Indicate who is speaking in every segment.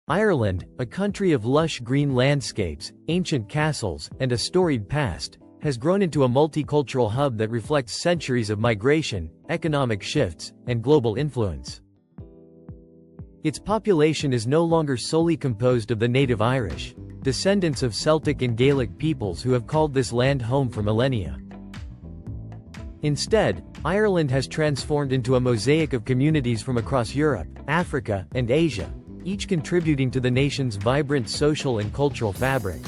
Speaker 1: Ireland, a country of lush green landscapes, ancient castles, and a storied past, has grown into a multicultural hub that reflects centuries of migration, economic shifts, and global influence. Its population is no longer solely composed of the native Irish, descendants of Celtic and Gaelic peoples who have called this land home for millennia. Instead, Ireland has transformed into a mosaic of communities from across Europe, Africa, and Asia, each contributing to the nation's vibrant social and cultural fabric.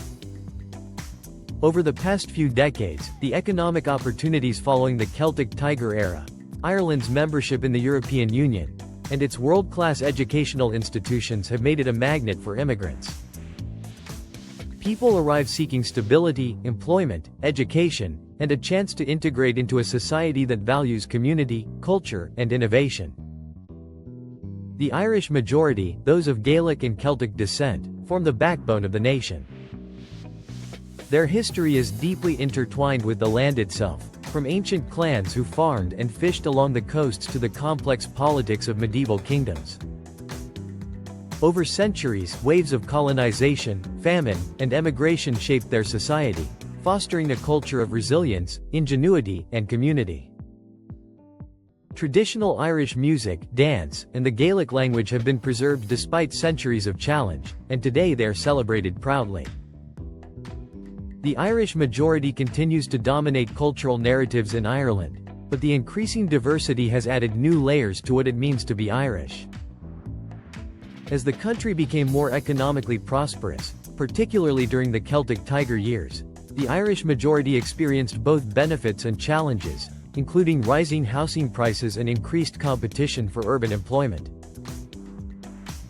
Speaker 1: Over the past few decades, the economic opportunities following the Celtic Tiger era, Ireland's membership in the European Union, and its world-class educational institutions have made it a magnet for immigrants. People arrive seeking stability, employment, education, and a chance to integrate into a society that values community, culture, and innovation. The Irish majority, those of Gaelic and Celtic descent, form the backbone of the nation. Their history is deeply intertwined with the land itself, from ancient clans who farmed and fished along the coasts to the complex politics of medieval kingdoms. Over centuries, waves of colonization, famine, and emigration shaped their society, fostering a culture of resilience, ingenuity, and community. Traditional Irish music, dance, and the Gaelic language have been preserved despite centuries of challenge, and today they are celebrated proudly. The Irish majority continues to dominate cultural narratives in Ireland, but the increasing diversity has added new layers to what it means to be Irish. As the country became more economically prosperous, particularly during the Celtic Tiger years, the Irish majority experienced both benefits and challenges, including rising housing prices and increased competition for urban employment.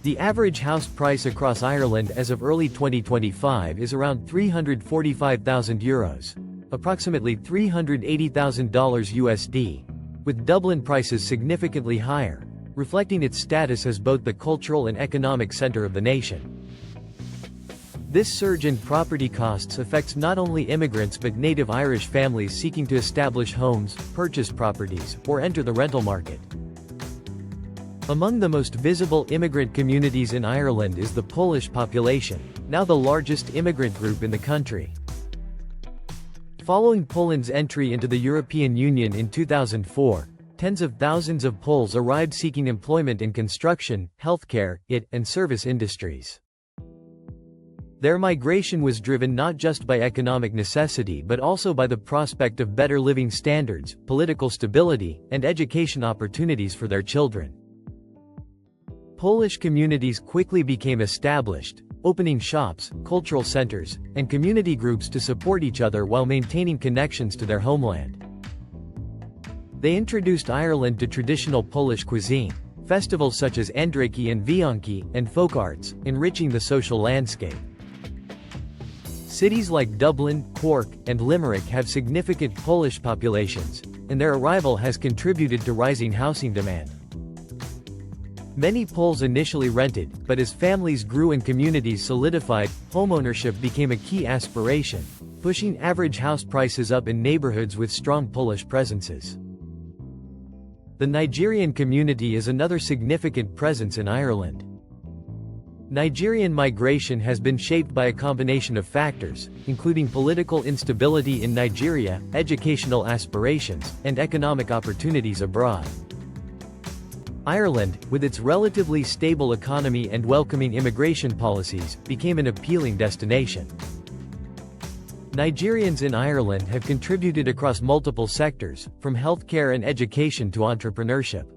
Speaker 1: The average house price across Ireland as of early 2025 is around €345,000, approximately $380,000 USD, with Dublin prices significantly higher, reflecting its status as both the cultural and economic center of the nation. This surge in property costs affects not only immigrants but native Irish families seeking to establish homes, purchase properties, or enter the rental market. Among the most visible immigrant communities in Ireland is the Polish population, now the largest immigrant group in the country. Following Poland's entry into the European Union in 2004, tens of thousands of Poles arrived seeking employment in construction, healthcare, and service industries. Their migration was driven not just by economic necessity but also by the prospect of better living standards, political stability, and education opportunities for their children. Polish communities quickly became established, opening shops, cultural centers, and community groups to support each other while maintaining connections to their homeland. They introduced Ireland to traditional Polish cuisine, festivals such as Andraki and Wianki, and folk arts, enriching the social landscape. Cities like Dublin, Cork, and Limerick have significant Polish populations, and their arrival has contributed to rising housing demand. Many Poles initially rented, but as families grew and communities solidified, homeownership became a key aspiration, pushing average house prices up in neighborhoods with strong Polish presences. The Nigerian community is another significant presence in Ireland. Nigerian migration has been shaped by a combination of factors, including political instability in Nigeria, educational aspirations, and economic opportunities abroad. Ireland, with its relatively stable economy and welcoming immigration policies, became an appealing destination. Nigerians in Ireland have contributed across multiple sectors, from healthcare and education to entrepreneurship.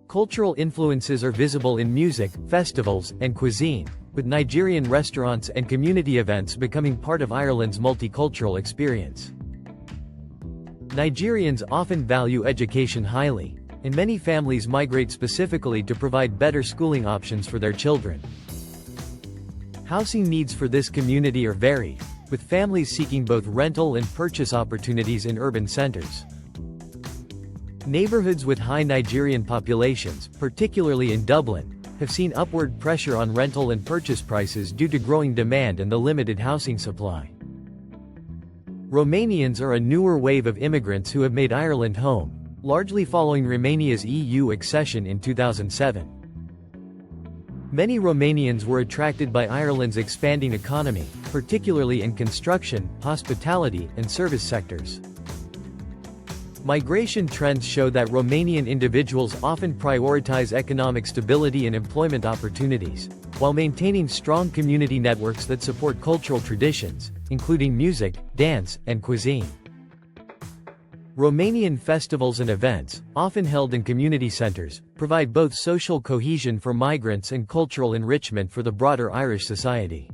Speaker 1: Cultural influences are visible in music, festivals, and cuisine, with Nigerian restaurants and community events becoming part of Ireland's multicultural experience. Nigerians often value education highly, and many families migrate specifically to provide better schooling options for their children. Housing needs for this community are varied, with families seeking both rental and purchase opportunities in urban centers. Neighborhoods with high Nigerian populations, particularly in Dublin, have seen upward pressure on rental and purchase prices due to growing demand and the limited housing supply. Romanians are a newer wave of immigrants who have made Ireland home, largely following Romania's EU accession in 2007. Many Romanians were attracted by Ireland's expanding economy, particularly in construction, hospitality, and service sectors. Migration trends show that Romanian individuals often prioritize economic stability and employment opportunities, while maintaining strong community networks that support cultural traditions, including music, dance, and cuisine. Romanian festivals and events, often held in community centers, provide both social cohesion for migrants and cultural enrichment for the broader Irish society.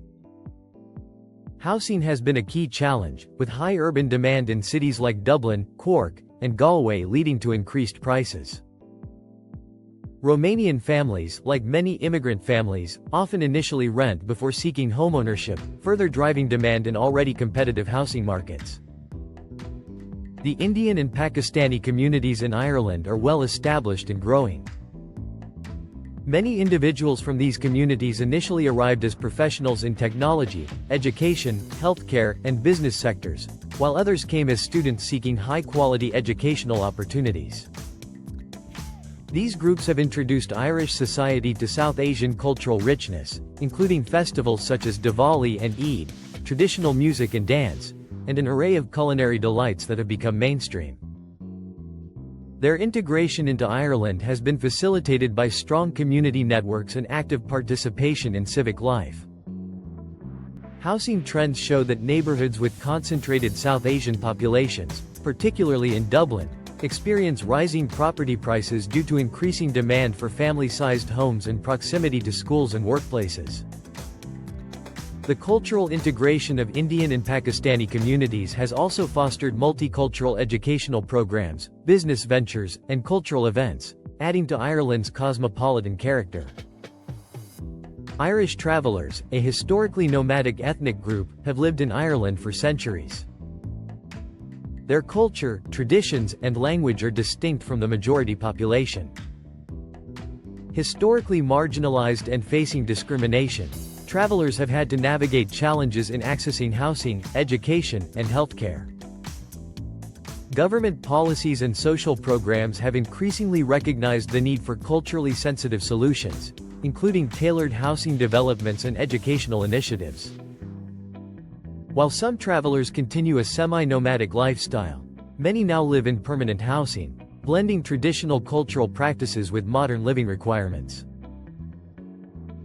Speaker 1: Housing has been a key challenge, with high urban demand in cities like Dublin, Cork, and Galway leading to increased prices. Romanian families, like many immigrant families, often initially rent before seeking homeownership, further driving demand in already competitive housing markets. The Indian and Pakistani communities in Ireland are well established and growing. Many individuals from these communities initially arrived as professionals in technology, education, healthcare, and business sectors, while others came as students seeking high-quality educational opportunities. These groups have introduced Irish society to South Asian cultural richness, including festivals such as Diwali and Eid, traditional music and dance, and an array of culinary delights that have become mainstream. Their integration into Ireland has been facilitated by strong community networks and active participation in civic life. Housing trends show that neighborhoods with concentrated South Asian populations, particularly in Dublin, experience rising property prices due to increasing demand for family-sized homes and proximity to schools and workplaces. The cultural integration of Indian and Pakistani communities has also fostered multicultural educational programs, business ventures, and cultural events, adding to Ireland's cosmopolitan character. Irish travelers, a historically nomadic ethnic group, have lived in Ireland for centuries. Their culture, traditions, and language are distinct from the majority population. Historically marginalized and facing discrimination, travelers have had to navigate challenges in accessing housing, education, and healthcare. Government policies and social programs have increasingly recognized the need for culturally sensitive solutions, including tailored housing developments and educational initiatives. While some travelers continue a semi-nomadic lifestyle, many now live in permanent housing, blending traditional cultural practices with modern living requirements.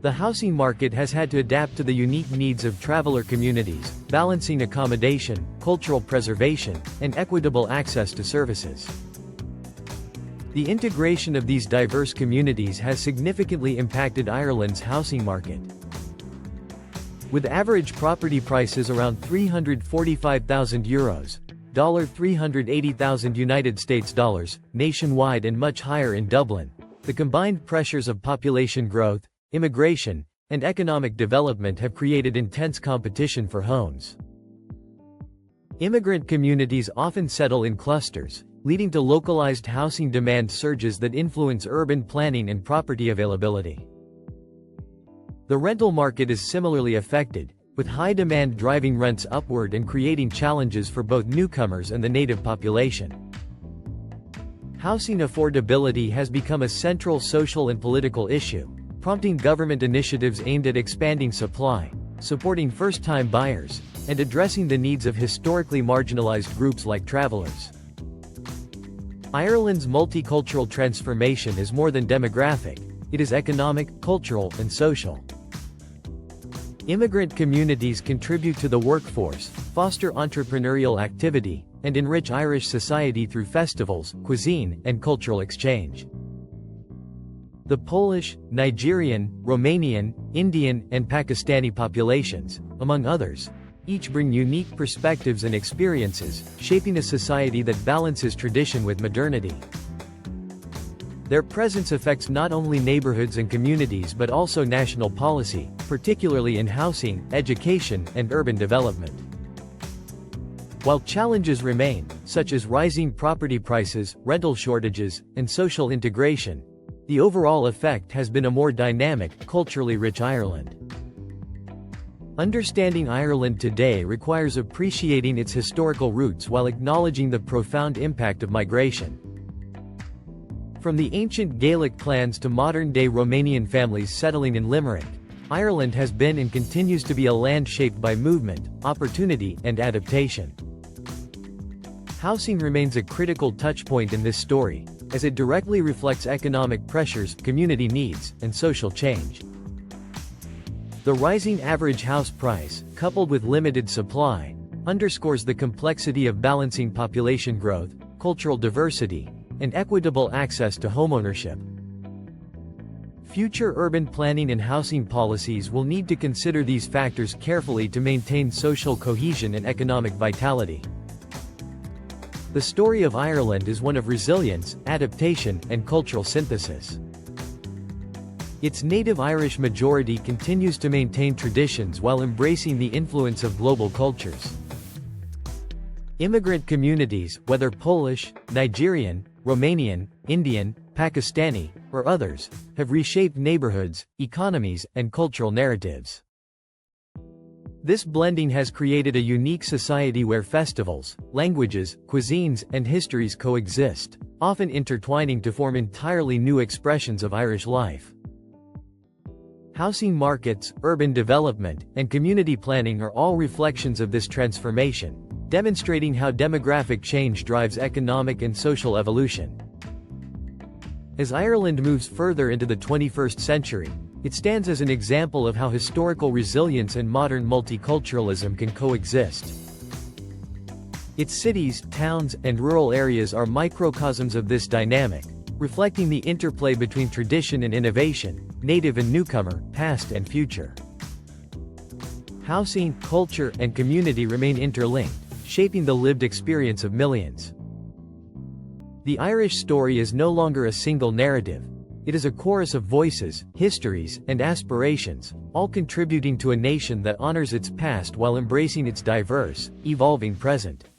Speaker 1: The housing market has had to adapt to the unique needs of traveler communities, balancing accommodation, cultural preservation, and equitable access to services. The integration of these diverse communities has significantly impacted Ireland's housing market. With average property prices around €345,000, $380,000 United States dollars, nationwide and much higher in Dublin, the combined pressures of population growth, immigration, and economic development have created intense competition for homes. Immigrant communities often settle in clusters, leading to localized housing demand surges that influence urban planning and property availability. The rental market is similarly affected, with high demand driving rents upward and creating challenges for both newcomers and the native population. Housing affordability has become a central social and political issue, prompting government initiatives aimed at expanding supply, supporting first-time buyers, and addressing the needs of historically marginalized groups like travelers. Ireland's multicultural transformation is more than demographic, it is economic, cultural, and social. Immigrant communities contribute to the workforce, foster entrepreneurial activity, and enrich Irish society through festivals, cuisine, and cultural exchange. The Polish, Nigerian, Romanian, Indian, and Pakistani populations, among others, each bring unique perspectives and experiences, shaping a society that balances tradition with modernity. Their presence affects not only neighborhoods and communities but also national policy, particularly in housing, education, and urban development. While challenges remain, such as rising property prices, rental shortages, and social integration, the overall effect has been a more dynamic, culturally rich Ireland. Understanding Ireland today requires appreciating its historical roots while acknowledging the profound impact of migration. From the ancient Gaelic clans to modern-day Romanian families settling in Limerick, Ireland has been and continues to be a land shaped by movement, opportunity, and adaptation. Housing remains a critical touchpoint in this story, as it directly reflects economic pressures, community needs, and social change. The rising average house price, coupled with limited supply, underscores the complexity of balancing population growth, cultural diversity, and equitable access to homeownership. Future urban planning and housing policies will need to consider these factors carefully to maintain social cohesion and economic vitality. The story of Ireland is one of resilience, adaptation, and cultural synthesis. Its native Irish majority continues to maintain traditions while embracing the influence of global cultures. Immigrant communities, whether Polish, Nigerian, Romanian, Indian, Pakistani, or others, have reshaped neighborhoods, economies, and cultural narratives. This blending has created a unique society where festivals, languages, cuisines, and histories coexist, often intertwining to form entirely new expressions of Irish life. Housing markets, urban development, and community planning are all reflections of this transformation, demonstrating how demographic change drives economic and social evolution. As Ireland moves further into the 21st century, it stands as an example of how historical resilience and modern multiculturalism can coexist. Its cities, towns, and rural areas are microcosms of this dynamic, reflecting the interplay between tradition and innovation, native and newcomer, past and future. Housing, culture, and community remain interlinked, shaping the lived experience of millions. The Irish story is no longer a single narrative. It is a chorus of voices, histories, and aspirations, all contributing to a nation that honors its past while embracing its diverse, evolving present.